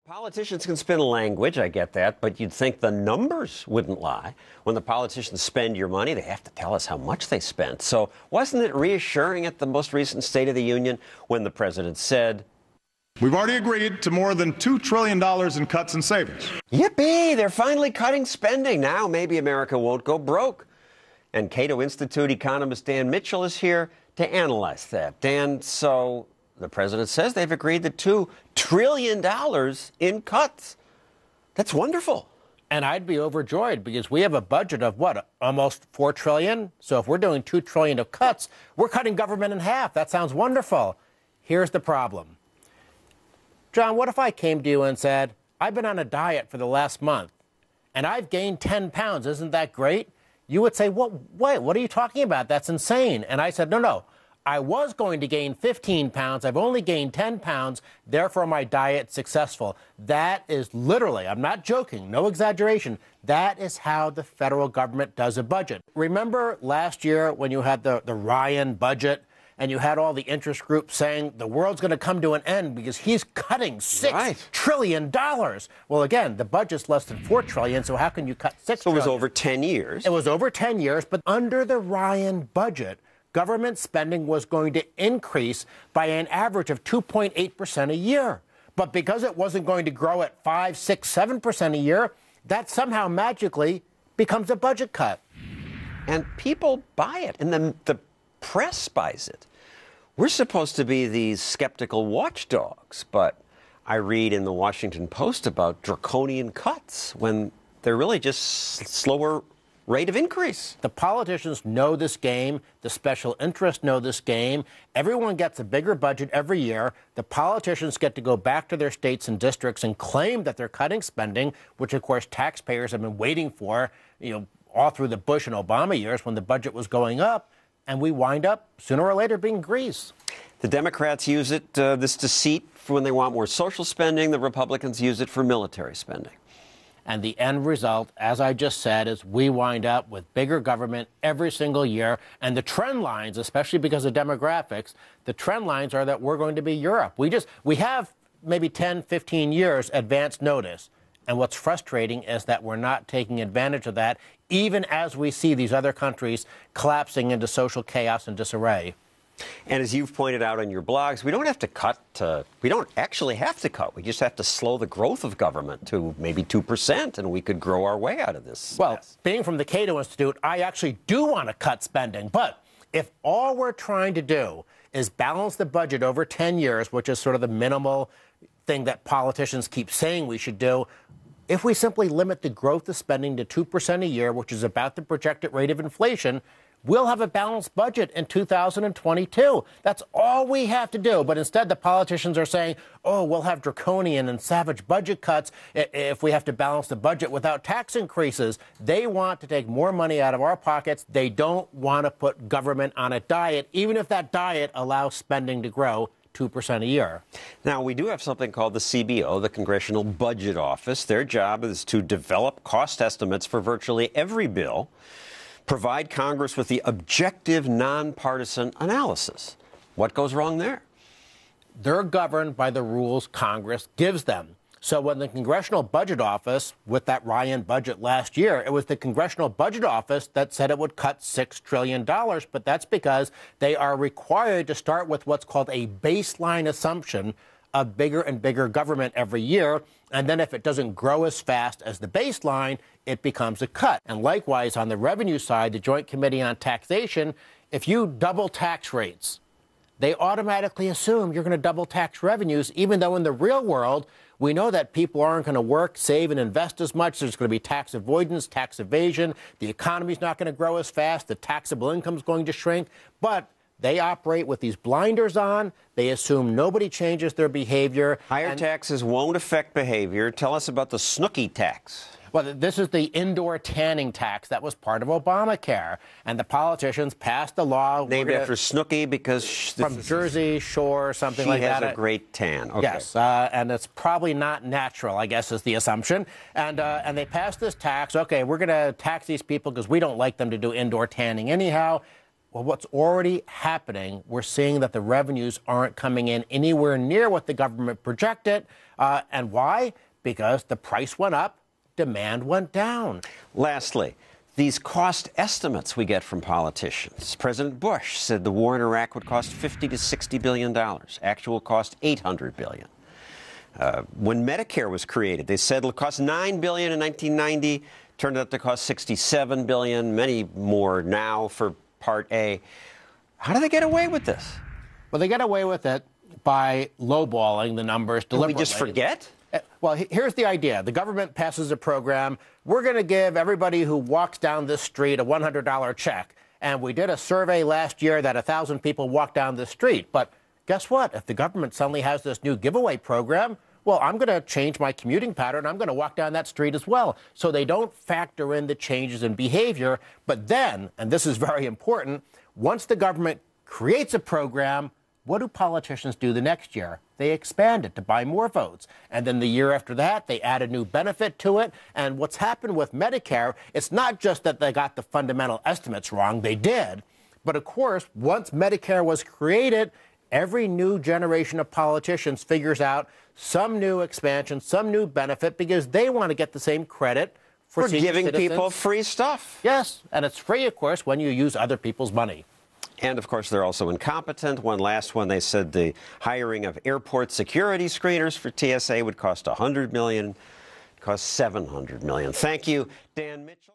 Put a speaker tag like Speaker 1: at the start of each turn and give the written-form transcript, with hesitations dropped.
Speaker 1: Politicians can spin language, I get that, but you'd think the numbers wouldn't lie. When the politicians spend your money, they have to tell us how much they spent. So wasn't it reassuring at the most recent State of the Union when the president said,
Speaker 2: "We've already agreed to more than $2 trillion in cuts and savings."
Speaker 1: Yippee, they're finally cutting spending. Now maybe America won't go broke. And Cato Institute economist Dan Mitchell is here to analyze that. Dan, so the president says they've agreed to $2 trillion in cuts. That's wonderful.
Speaker 3: And I'd be overjoyed because we have a budget of what, almost $4 trillion? So if we're doing $2 trillion of cuts, we're cutting government in half. That sounds wonderful. Here's the problem. John, what if I came to you and said, I've been on a diet for the last month and I've gained 10 pounds. Isn't that great? You would say, what are you talking about? That's insane. And I said, no. I was going to gain 15 pounds. I've only gained 10 pounds. Therefore, my diet's successful. That is literally, I'm not joking, no exaggeration. That is how the federal government does a budget. Remember last year when you had the Ryan budget and you had all the interest groups saying the world's going to come to an end because he's cutting $6 trillion. Well, again, the budget's less than $4 trillion, so how can you cut $6 trillion?
Speaker 1: So it was over 10 years.
Speaker 3: It was over 10 years, but under the Ryan budget, government spending was going to increase by an average of 2.8% a year. But because it wasn't going to grow at 5, 6, 7% a year, that somehow magically becomes a budget cut.
Speaker 1: And people buy it, and the press buys it. We're supposed to be these skeptical watchdogs, but I read in the Washington Post about draconian cuts when they're really just slower rate of increase.
Speaker 3: The politicians know this game. The special interests know this game. Everyone gets a bigger budget every year. The politicians get to go back to their states and districts and claim that they're cutting spending, which, of course, taxpayers have been waiting for, all through the Bush and Obama years when the budget was going up. And we wind up, sooner or later, being grease.
Speaker 1: The Democrats use it, this deceit, for when they want more social spending. The Republicans use it for military spending.
Speaker 3: And the end result, as I just said, is we wind up with bigger government every single year. And the trend lines, especially because of demographics, the trend lines are that we're going to be Europe. We have maybe 10, 15 years advance notice. And what's frustrating is that we're not taking advantage of that, even as we see these other countries collapsing into social chaos and disarray.
Speaker 1: And as you've pointed out on your blogs, we don't have to cut. We don't actually have to cut. We just have to slow the growth of government to maybe 2%, and we could grow our way out of this.
Speaker 3: Well, being from the Cato Institute, I actually do want to cut spending. But if all we're trying to do is balance the budget over 10 years, which is sort of the minimal thing that politicians keep saying we should do, if we simply limit the growth of spending to 2% a year, which is about the projected rate of inflation, we'll have a balanced budget in 2022. That's all we have to do. But instead, the politicians are saying, we'll have draconian and savage budget cuts if we have to balance the budget without tax increases. They want to take more money out of our pockets. They don't want to put government on a diet, even if that diet allows spending to grow 2% a year.
Speaker 1: Now, we do have something called the CBO, the Congressional Budget Office. Their job is to develop cost estimates for virtually every bill, provide Congress with the objective, nonpartisan analysis. What goes wrong there?
Speaker 3: They're governed by the rules Congress gives them. So when the Congressional Budget Office, with that Ryan budget last year, it was the Congressional Budget Office that said it would cut $6 trillion. But that's because they are required to start with what's called a baseline assumption of bigger and bigger government every year. And then if it doesn't grow as fast as the baseline, it becomes a cut. And likewise, on the revenue side, the Joint Committee on Taxation, if you double tax rates, they automatically assume you're going to double tax revenues, even though in the real world, we know that people aren't going to work, save, and invest as much. There's going to be tax avoidance, tax evasion. The economy's not going to grow as fast. The taxable income's going to shrink. But they operate with these blinders on. They assume nobody changes their behavior.
Speaker 1: Higher taxes won't affect behavior. Tell us about the Snooki tax.
Speaker 3: Well, this is the indoor tanning tax that was part of Obamacare. And the politicians passed the law.
Speaker 1: Named after Snooki because...
Speaker 3: From Jersey Shore, something like that.
Speaker 1: She has a great tan. Okay.
Speaker 3: Yes, and it's probably not natural, I guess, is the assumption. And they passed this tax. Okay, we're going to tax these people because we don't like them to do indoor tanning anyhow. Well, what's already happening, we're seeing that the revenues aren't coming in anywhere near what the government projected. And why? Because the price went up, demand went down.
Speaker 1: Lastly, these cost estimates we get from politicians. President Bush said the war in Iraq would cost $50 to $60 billion. Actual cost, $800 billion. When Medicare was created, they said it'll cost $9 billion in 1990. Turned out to cost $67 billion, many more now for Part A. How do they get away with this?
Speaker 3: Well, they get away with it by lowballing the numbers deliberately.
Speaker 1: We just forget?
Speaker 3: Well, here's the idea. The government passes a program. We're going to give everybody who walks down this street a $100 check. And we did a survey last year that 1,000 people walked down the street. But guess what? If the government suddenly has this new giveaway program, well, I'm going to change my commuting pattern. I'm going to walk down that street as well. So they don't factor in the changes in behavior. But then, and this is very important, once the government creates a program, what do politicians do the next year? They expand it to buy more votes. And then the year after that, they add a new benefit to it. And what's happened with Medicare, it's not just that they got the fundamental estimates wrong. They did. But of course, once Medicare was created, every new generation of politicians figures out some new expansion, some new benefit, because they want to get the same credit for
Speaker 1: giving
Speaker 3: citizens.
Speaker 1: People free stuff.
Speaker 3: Yes, and it's free, of course, when you use other people's money.
Speaker 1: And, of course, they're also incompetent. One last one, they said the hiring of airport security screeners for TSA would cost $100 million, cost $700 million. Thank you, Dan Mitchell.